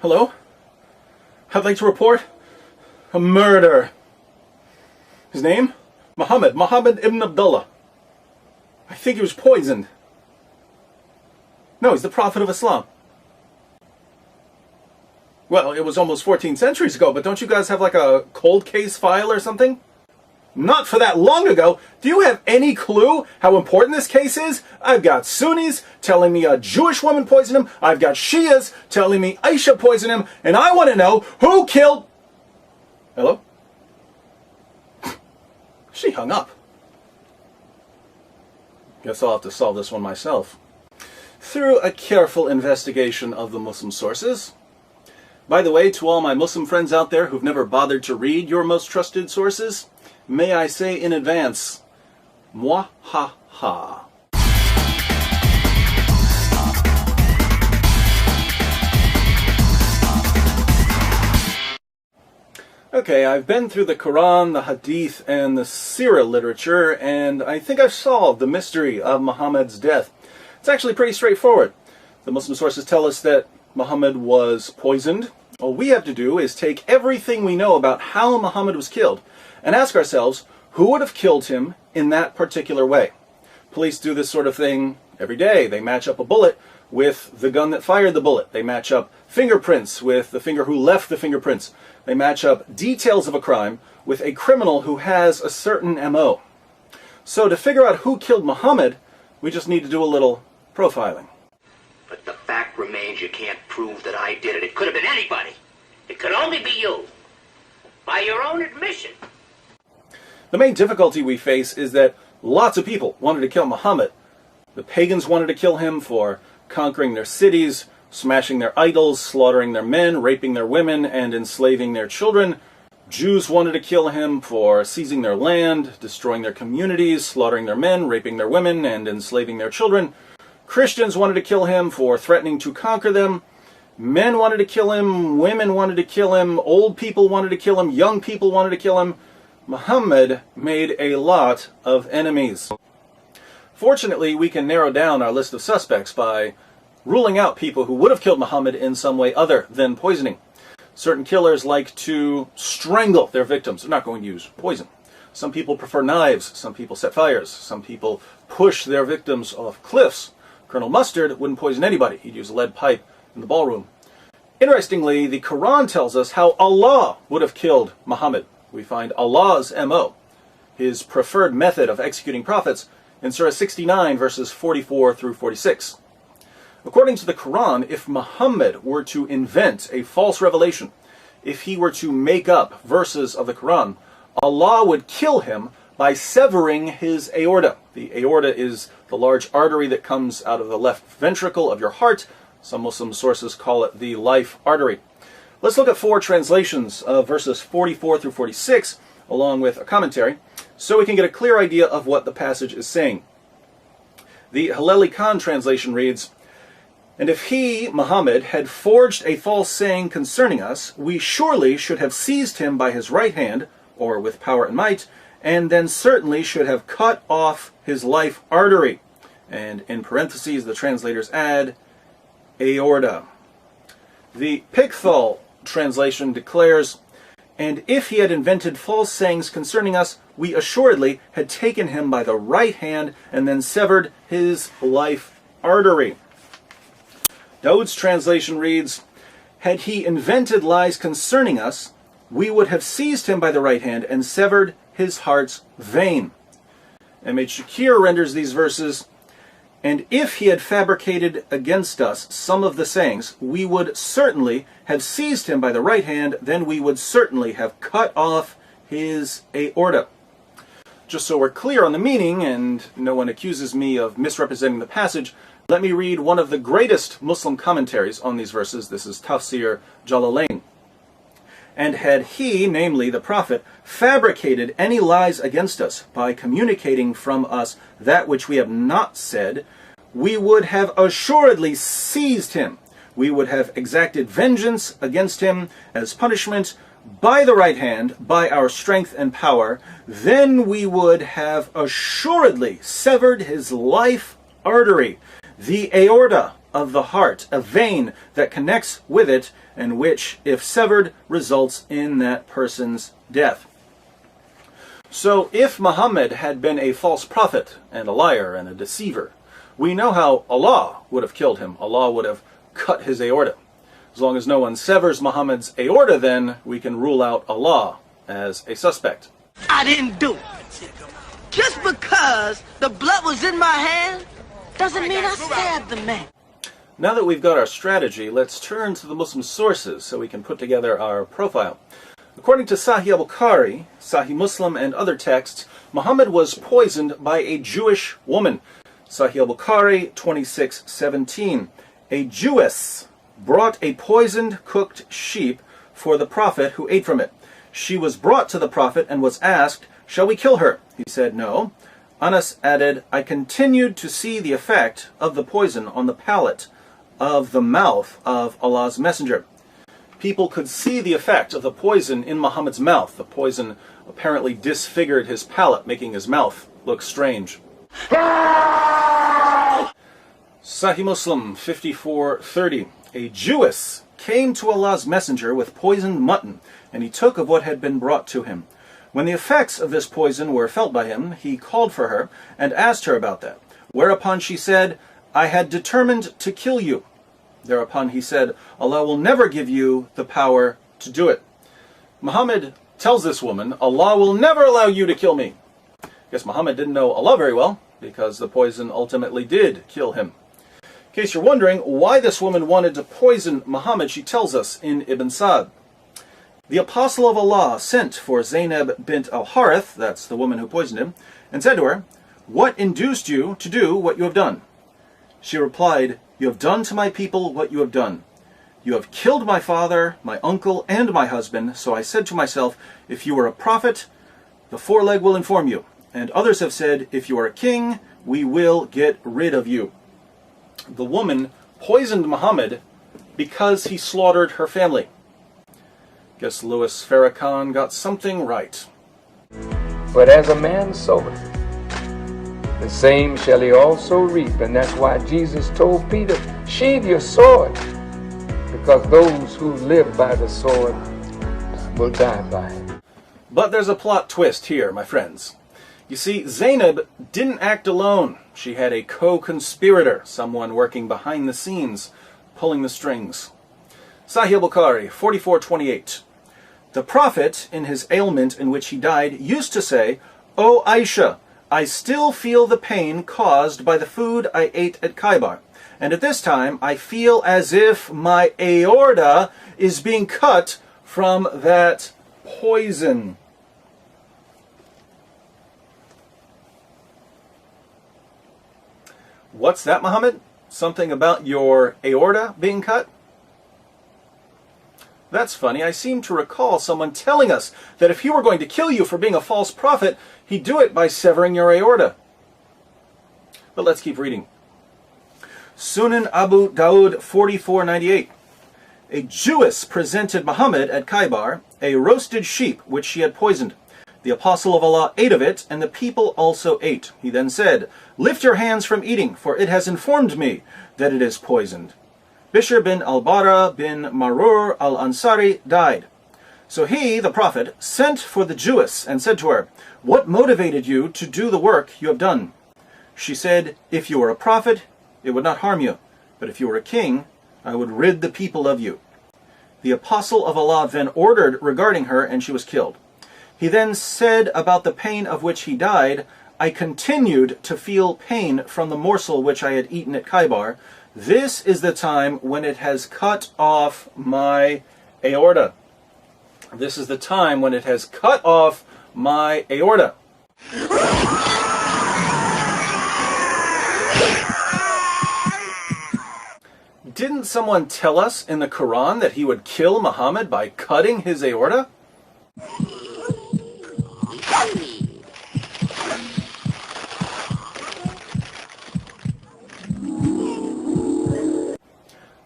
Hello? I'd like to report a murder. His name? Muhammad ibn Abdullah. I think he was poisoned. No, he's the Prophet of Islam. Well, it was almost 14 centuries ago, but don't you guys have like a cold case file or something? Not for that long ago. Do you have any clue how important this case is? I've got Sunnis telling me a Jewish woman poisoned him. I've got Shias telling me Aisha poisoned him. And I want to know who killed... Hello? She hung up. Guess I'll have to solve this one myself. Through a careful investigation of the Muslim sources. By the way, to all my Muslim friends out there who've never bothered to read your most trusted sources, may I say in advance, moi ha ha. Okay, I've been through the Quran, the Hadith, and the Sirah literature, and I think I've solved the mystery of Muhammad's death. It's actually pretty straightforward. The Muslim sources tell us that Muhammad was poisoned. All we have to do is take everything we know about how Muhammad was killed and ask ourselves, who would have killed him in that particular way? Police do this sort of thing every day. They match up a bullet with the gun that fired the bullet. They match up fingerprints with the finger who left the fingerprints. They match up details of a crime with a criminal who has a certain MO. So to figure out who killed Muhammad, we just need to do a little profiling. But the fact remains you can't prove that I did it. It could have been anybody. It could only be you. By your own admission. The main difficulty we face is that lots of people wanted to kill Muhammad. The pagans wanted to kill him for conquering their cities, smashing their idols, slaughtering their men, raping their women, and enslaving their children. Jews wanted to kill him for seizing their land, destroying their communities, slaughtering their men, raping their women, and enslaving their children. Christians wanted to kill him for threatening to conquer them. Men wanted to kill him, women wanted to kill him, old people wanted to kill him, young people wanted to kill him. Muhammad made a lot of enemies. Fortunately, we can narrow down our list of suspects by ruling out people who would have killed Muhammad in some way other than poisoning. Certain killers like to strangle their victims. They're not going to use poison. Some people prefer knives. Some people set fires. Some people push their victims off cliffs. Colonel Mustard wouldn't poison anybody. He'd use a lead pipe in the ballroom. Interestingly, the Quran tells us how Allah would have killed Muhammad. We find Allah's MO, his preferred method of executing prophets, in Surah 69, verses 44 through 46. According to the Quran, if Muhammad were to invent a false revelation, if he were to make up verses of the Quran, Allah would kill him by severing his aorta. The aorta is the large artery that comes out of the left ventricle of your heart. Some Muslim sources call it the life artery. Let's look at 4 translations of verses 44 through 46, along with a commentary, so we can get a clear idea of what the passage is saying. The Haleli Khan translation reads, "And if he, Muhammad, had forged a false saying concerning us, we surely should have seized him by his right hand, or with power and might, and then certainly should have cut off his life artery." And in parentheses, the translators add, aorta. The Pickthall translation declares, "And if he had invented false sayings concerning us, we assuredly had taken him by the right hand and then severed his life artery." Daud's translation reads, "Had he invented lies concerning us, we would have seized him by the right hand and severed his heart's vein." M.H. Shakir renders these verses, "And if he had fabricated against us some of the sayings, we would certainly have seized him by the right hand, then we would certainly have cut off his aorta." Just so we're clear on the meaning, and no one accuses me of misrepresenting the passage, let me read one of the greatest Muslim commentaries on these verses. This is Tafsir Jalalain. "And had he, namely the Prophet, fabricated any lies against us by communicating from us that which we have not said, we would have assuredly seized him. We would have exacted vengeance against him as punishment by the right hand, by our strength and power. Then we would have assuredly severed his life artery, the aorta of the heart, a vein that connects with it, and which, if severed, results in that person's death. So if Muhammad had been a false prophet and a liar and a deceiver, we know how Allah would have killed him. Allah would have cut his aorta. As long as no one severs Muhammad's aorta, then we can rule out Allah as a suspect. I didn't do it. Just because the blood was in my hand doesn't mean I stabbed the man. Now that we've got our strategy, let's turn to the Muslim sources so we can put together our profile. According to Sahih al-Bukhari, Sahih Muslim, and other texts, Muhammad was poisoned by a Jewish woman. Sahih al-Bukhari 26:17. A Jewess brought a poisoned cooked sheep for the Prophet, who ate from it. She was brought to the Prophet and was asked, "Shall we kill her?" He said, "No." Anas added, "I continued to see the effect of the poison on the palate of the mouth of Allah's Messenger." People could see the effect of the poison in Muhammad's mouth. The poison apparently disfigured his palate, making his mouth look strange. Sahih Muslim 54:30. A Jewess came to Allah's Messenger with poisoned mutton, and he took of what had been brought to him. When the effects of this poison were felt by him, he called for her and asked her about that. Whereupon she said, "I had determined to kill you." Thereupon he said, "Allah will never give you the power to do it." Muhammad tells this woman, "Allah will never allow you to kill me." I guess Muhammad didn't know Allah very well, because the poison ultimately did kill him. In case you're wondering why this woman wanted to poison Muhammad, she tells us in Ibn Sa'd. The apostle of Allah sent for Zainab bint al-Harith, that's the woman who poisoned him, and said to her, "What induced you to do what you have done?" She replied, "You have done to my people what you have done. You have killed my father, my uncle, and my husband, so I said to myself, if you are a prophet, the foreleg will inform you. And others have said, if you are a king, we will get rid of you." The woman poisoned Muhammad because he slaughtered her family. Guess Louis Farrakhan got something right. But as a man soweth, the same shall he also reap. And that's why Jesus told Peter, sheathe your sword, because those who live by the sword will die by it. But there's a plot twist here, my friends. You see, Zainab didn't act alone. She had a co-conspirator, someone working behind the scenes, pulling the strings. Sahih al-Bukhari 44:28. The Prophet, in his ailment in which he died, used to say, "O Aisha, I still feel the pain caused by the food I ate at Khaybar, and at this time I feel as if my aorta is being cut from that poison." What's that, Muhammad? Something about your aorta being cut? That's funny. I seem to recall someone telling us that if he were going to kill you for being a false prophet, he'd do it by severing your aorta. But let's keep reading. Sunan Abu Dawud 44:98. A Jewess presented Muhammad at Khaybar a roasted sheep which she had poisoned. The apostle of Allah ate of it, and the people also ate. He then said, "Lift your hands from eating, for it has informed me that it is poisoned." Bishr bin al-Bara bin Marur al-Ansari died. So he, the Prophet, sent for the Jewess and said to her, "What motivated you to do the work you have done?" She said, "If you were a prophet, it would not harm you. But if you were a king, I would rid the people of you." The apostle of Allah then ordered regarding her, and she was killed. He then said about the pain of which he died, "I continued to feel pain from the morsel which I had eaten at Khaybar. This is the time when it has cut off my aorta." This is the time when it has cut off my aorta. Didn't someone tell us in the Quran that he would kill Muhammad by cutting his aorta?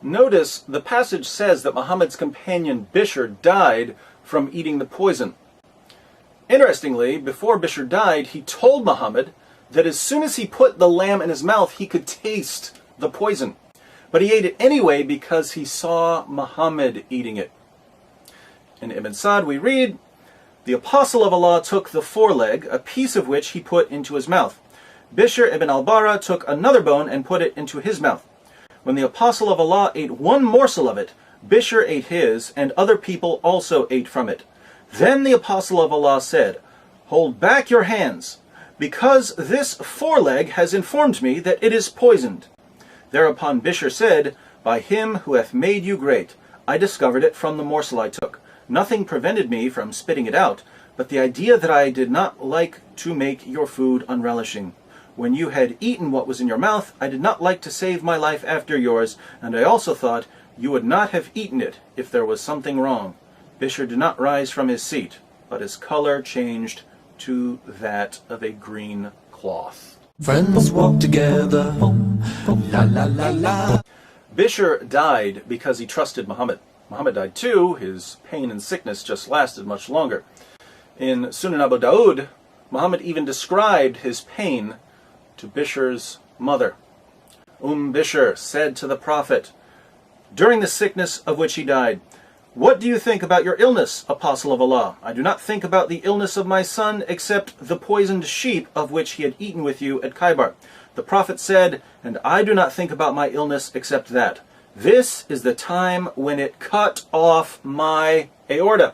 Notice the passage says that Muhammad's companion Bishr died from eating the poison. Interestingly, before Bishr died, he told Muhammad that as soon as he put the lamb in his mouth, he could taste the poison. but he ate it anyway because he saw Muhammad eating it. In Ibn Sa'd we read, "The Apostle of Allah took the foreleg, a piece of which he put into his mouth. Bishr ibn al-Bara took another bone and put it into his mouth. When the Apostle of Allah ate one morsel of it, Bishr ate his, and other people also ate from it. Then the Apostle of Allah said, 'Hold back your hands, because this foreleg has informed me that it is poisoned.' Thereupon Bishr said, 'By him who hath made you great, I discovered it from the morsel I took. Nothing prevented me from spitting it out, but the idea that I did not like to make your food unrelishing. When you had eaten what was in your mouth, I did not like to save my life after yours, and I also thought you would not have eaten it if there was something wrong.' Bishr did not rise from his seat, but his color changed to that of a green cloth." Friends walk together, la la la la. Bishr died because he trusted Muhammad. Muhammad died too. His pain and sickness just lasted much longer. In Sunan Abu Dawud, Muhammad even described his pain to Bishr's mother. Bishr said to the Prophet, during the sickness of which he died, "What do you think about your illness, Apostle of Allah? I do not think about the illness of my son except the poisoned sheep of which he had eaten with you at Khaybar." The Prophet said, "And I do not think about my illness except that. This is the time when it cut off my aorta."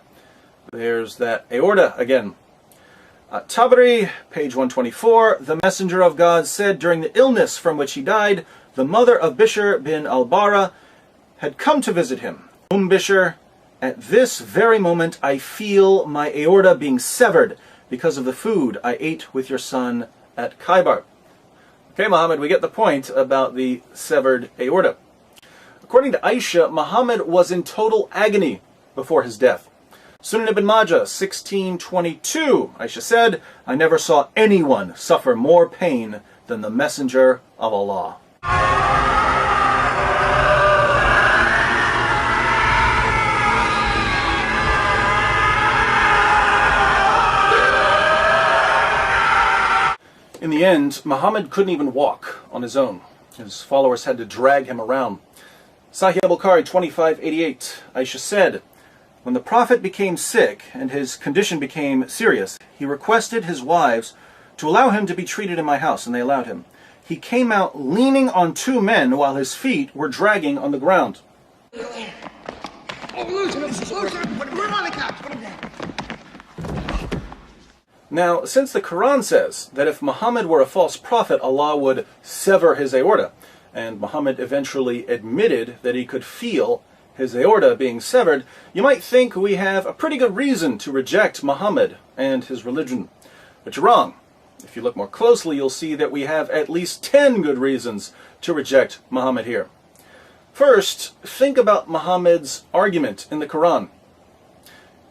There's that aorta again. Tabari, page 124, "The Messenger of God said during the illness from which he died, the mother of Bishr bin al-Bara had come to visit him. Bishr, at this very moment I feel my aorta being severed because of the food I ate with your son at Khaybar." Okay, Muhammad, we get the point about the severed aorta. According to Aisha, Muhammad was in total agony before his death. Sunan ibn Majah, 1622, Aisha said, "I never saw anyone suffer more pain than the Messenger of Allah." In the end, Muhammad couldn't even walk on his own. His followers had to drag him around. Sahih al-Bukhari 2588, Aisha said, "When the Prophet became sick and his condition became serious, he requested his wives to allow him to be treated in my house, and they allowed him. He came out leaning on two men while his feet were dragging on the ground." Now, since the Quran says that if Muhammad were a false prophet, Allah would sever his aorta, and Muhammad eventually admitted that he could feel his aorta being severed, you might think we have a pretty good reason to reject Muhammad and his religion. But you're wrong. If you look more closely, you'll see that we have at least 10 good reasons to reject Muhammad here. First, think about Muhammad's argument in the Quran.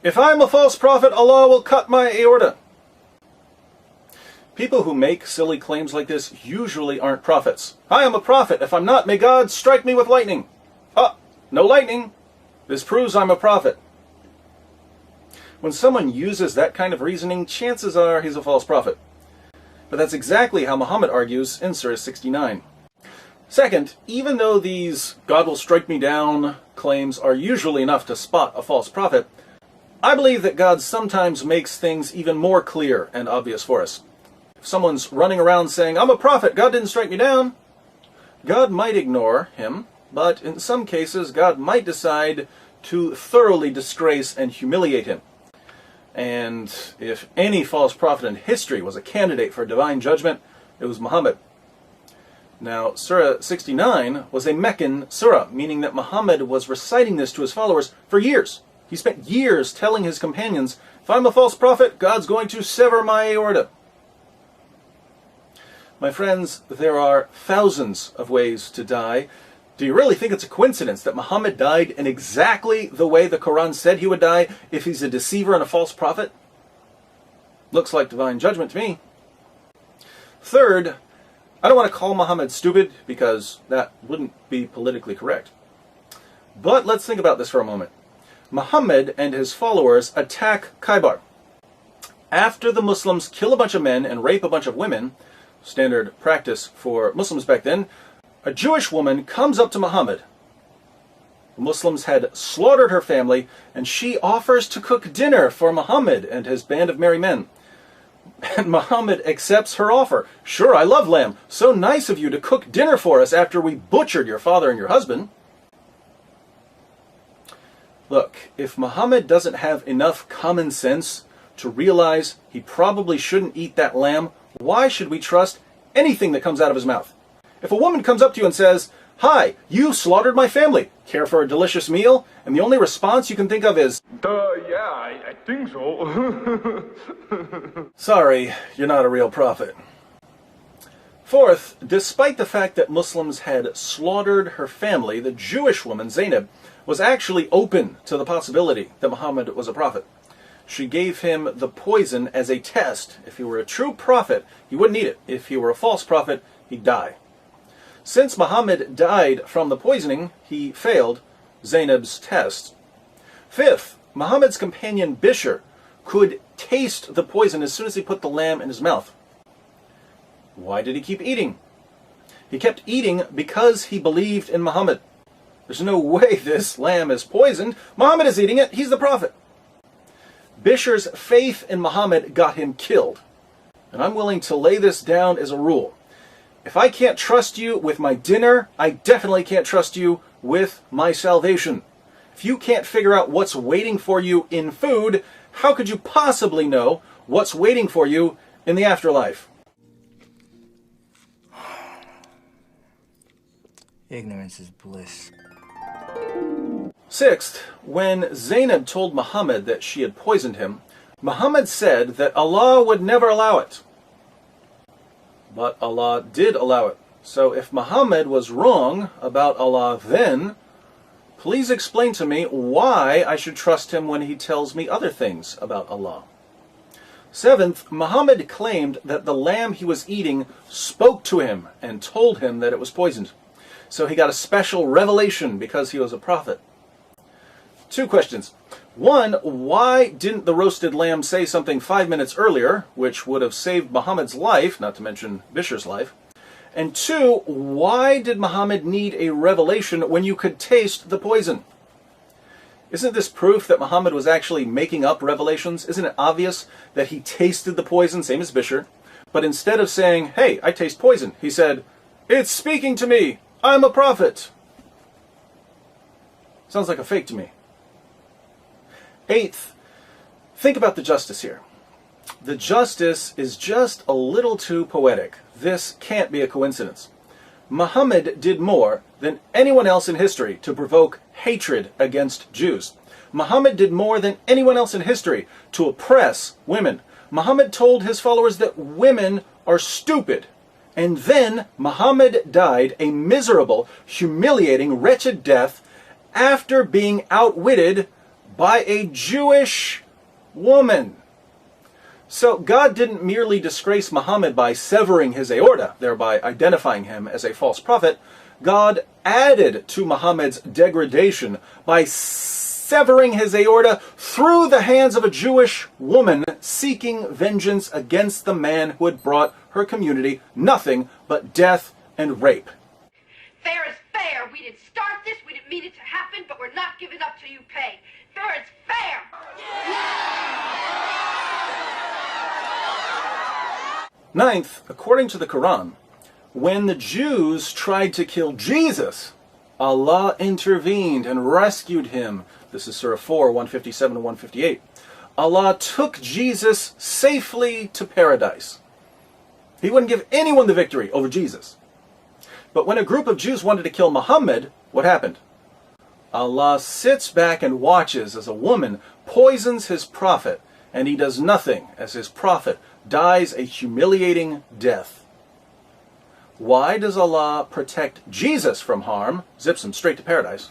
"If I'm a false prophet, Allah will cut my aorta." People who make silly claims like this usually aren't prophets. "I am a prophet. If I'm not, may God strike me with lightning." "Oh, no lightning. This proves I'm a prophet." When someone uses that kind of reasoning, chances are he's a false prophet. But that's exactly how Muhammad argues in Surah 69. Second, even though these "God will strike me down" claims are usually enough to spot a false prophet, I believe that God sometimes makes things even more clear and obvious for us. If someone's running around saying, "I'm a prophet, God didn't strike me down," God might ignore him, but in some cases God might decide to thoroughly disgrace and humiliate him. And if any false prophet in history was a candidate for divine judgment, it was Muhammad. Now, Surah 69 was a Meccan surah, meaning that Muhammad was reciting this to his followers for years. He spent years telling his companions, "If I'm a false prophet, God's going to sever my aorta." My friends, there are thousands of ways to die. Do you really think it's a coincidence that Muhammad died in exactly the way the Quran said he would die if he's a deceiver and a false prophet? Looks like divine judgment to me. Third, I don't want to call Muhammad stupid because that wouldn't be politically correct. But let's think about this for a moment. Muhammad and his followers attack Khaybar. After the Muslims kill a bunch of men and rape a bunch of women, standard practice for Muslims back then, A Jewish woman comes up to Muhammad. The Muslims had slaughtered her family, and she offers to cook dinner for Muhammad and his band of merry men. And Muhammad accepts her offer. "Sure, I love lamb. So nice of you to cook dinner for us after we butchered your father and your husband." Look, if Muhammad doesn't have enough common sense to realize he probably shouldn't eat that lamb, why should we trust anything that comes out of his mouth? If a woman comes up to you and says, "Hi, you slaughtered my family. Care for a delicious meal?" and the only response you can think of is, Yeah, I think so. "Sorry, you're not a real prophet." Fourth, despite the fact that Muslims had slaughtered her family, the Jewish woman, Zainab, was actually open to the possibility that Muhammad was a prophet. She gave him the poison as a test. If he were a true prophet, he wouldn't eat it. If he were a false prophet, he'd die. Since Muhammad died from the poisoning, he failed Zainab's test. Fifth, Muhammad's companion Bishr could taste the poison as soon as he put the lamb in his mouth. Why did he keep eating? He kept eating because he believed in Muhammad. There's no way this lamb is poisoned. Muhammad is eating it. He's the prophet. Bishr's faith in Muhammad got him killed. And I'm willing to lay this down as a rule. If I can't trust you with my dinner, I definitely can't trust you with my salvation. If you can't figure out what's waiting for you in food, how could you possibly know what's waiting for you in the afterlife? Ignorance is bliss. Sixth, when Zainab told Muhammad that she had poisoned him, Muhammad said that Allah would never allow it. But Allah did allow it. So if Muhammad was wrong about Allah then, please explain to me why I should trust him when he tells me other things about Allah. Seventh, Muhammad claimed that the lamb he was eating spoke to him and told him that it was poisoned. So he got a special revelation because he was a prophet. Two questions. One, why didn't the roasted lamb say something 5 minutes earlier, which would have saved Muhammad's life, not to mention Bishr's life? And two, why did Muhammad need a revelation when you could taste the poison? Isn't this proof that Muhammad was actually making up revelations? Isn't it obvious that he tasted the poison, same as Bishr, but instead of saying, "Hey, I taste poison," he said, "It's speaking to me. I'm a prophet." Sounds like a fake to me. Eighth, think about the justice here. The justice is just a little too poetic. This can't be a coincidence. Muhammad did more than anyone else in history to provoke hatred against Jews. Muhammad did more than anyone else in history to oppress women. Muhammad told his followers that women are stupid. And then Muhammad died a miserable, humiliating, wretched death after being outwitted by a Jewish woman. So God didn't merely disgrace Muhammad by severing his aorta, thereby identifying him as a false prophet. God added to Muhammad's degradation by severing his aorta through the hands of a Jewish woman seeking vengeance against the man who had brought her community nothing but death and rape. Fair is fair. We didn't start this, we didn't mean it to happen, but we're not giving up till you pay. Fair is fair! Ninth, according to the Quran, when the Jews tried to kill Jesus, Allah intervened and rescued him. This is Surah 4, 157 and 158. Allah took Jesus safely to paradise. He wouldn't give anyone the victory over Jesus. But when a group of Jews wanted to kill Muhammad, what happened? Allah sits back and watches as a woman poisons his prophet, and he does nothing as his prophet dies a humiliating death. Why does Allah protect Jesus from harm, zips him straight to paradise?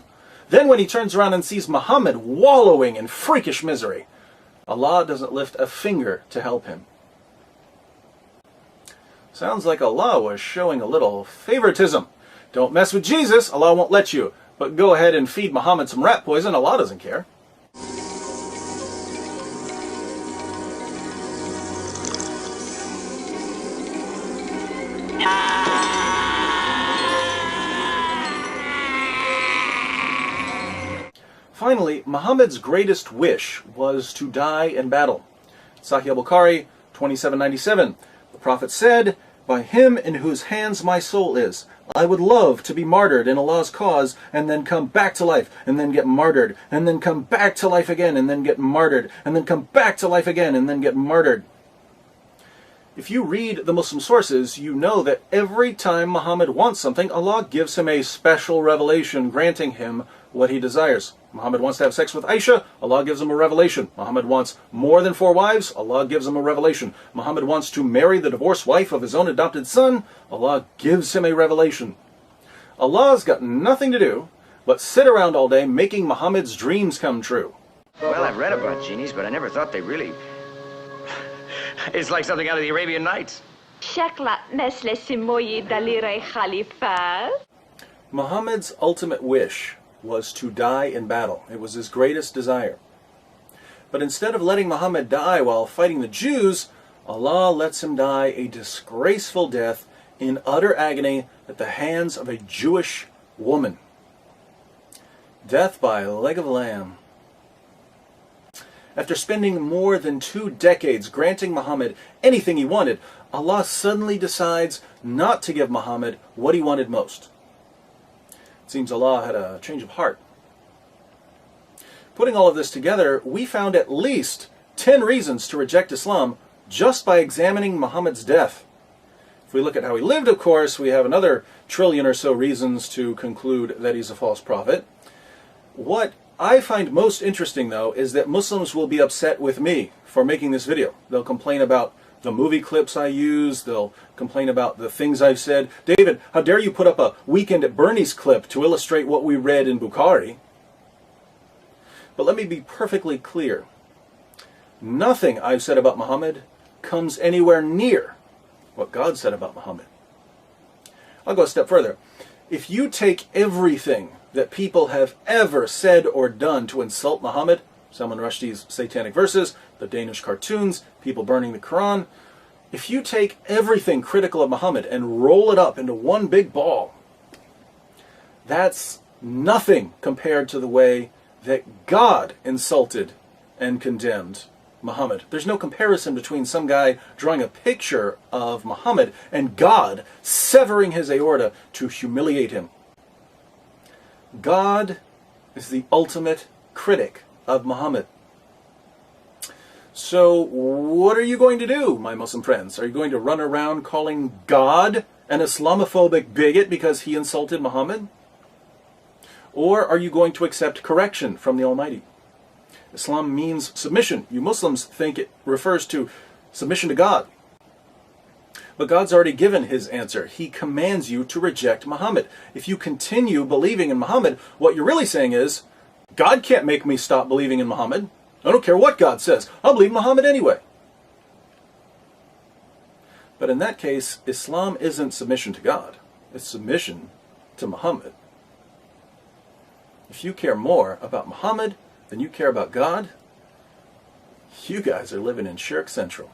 Then when he turns around and sees Muhammad wallowing in freakish misery, Allah doesn't lift a finger to help him. Sounds like Allah was showing a little favoritism. Don't mess with Jesus, Allah won't let you. But go ahead and feed Muhammad some rat poison, Allah doesn't care. Finally, Muhammad's greatest wish was to die in battle. Sahih al-Bukhari 2797. The Prophet said, "By him in whose hands my soul is, I would love to be martyred in Allah's cause and then come back to life and then get martyred and then come back to life again and then get martyred and then come back to life again and then get martyred." If you read the Muslim sources, you know that every time Muhammad wants something, Allah gives him a special revelation granting him what he desires. Muhammad wants to have sex with Aisha, Allah gives him a revelation. Muhammad wants more than 4 wives, Allah gives him a revelation. Muhammad wants to marry the divorced wife of his own adopted son, Allah gives him a revelation. Allah's got nothing to do but sit around all day making Muhammad's dreams come true. Well, I've read about genies, but I never thought they really... It's like something out of the Arabian Nights. Muhammad's ultimate wish was to die in battle. It was his greatest desire. But instead of letting Muhammad die while fighting the Jews, Allah lets him die a disgraceful death in utter agony at the hands of a Jewish woman. Death by leg of lamb. After spending more than 2 decades granting Muhammad anything he wanted, Allah suddenly decides not to give Muhammad what he wanted most. It seems Allah had a change of heart. Putting all of this together, we found at least 10 reasons to reject Islam just by examining Muhammad's death. If we look at how he lived, of course, we have another 1 trillion or so reasons to conclude that he's a false prophet. What I find most interesting, though, is that Muslims will be upset with me for making this video. They'll complain about the movie clips I use. They'll complain about the things I've said. David, how dare you put up a Weekend at Bernie's clip to illustrate what we read in Bukhari? But let me be perfectly clear. Nothing I've said about Muhammad comes anywhere near what God said about Muhammad. I'll go a step further. If you take everything that people have ever said or done to insult Muhammad, Salman Rushdie's satanic verses, the Danish cartoons, people burning the Quran, if you take everything critical of Muhammad and roll it up into one big ball, that's nothing compared to the way that God insulted and condemned Muhammad. There's no comparison between some guy drawing a picture of Muhammad and God severing his aorta to humiliate him. God is the ultimate critic of Muhammad. So what are you going to do, my Muslim friends? Are you going to run around calling God an Islamophobic bigot because he insulted Muhammad? Or are you going to accept correction from the Almighty? Islam means submission. You Muslims think it refers to submission to God. But God's already given his answer. He commands you to reject Muhammad. If you continue believing in Muhammad, what you're really saying is, God can't make me stop believing in Muhammad. I don't care what God says. I'll believe Muhammad anyway. But in that case, Islam isn't submission to God. It's submission to Muhammad. If you care more about Muhammad than you care about God, you guys are living in Shirk Central.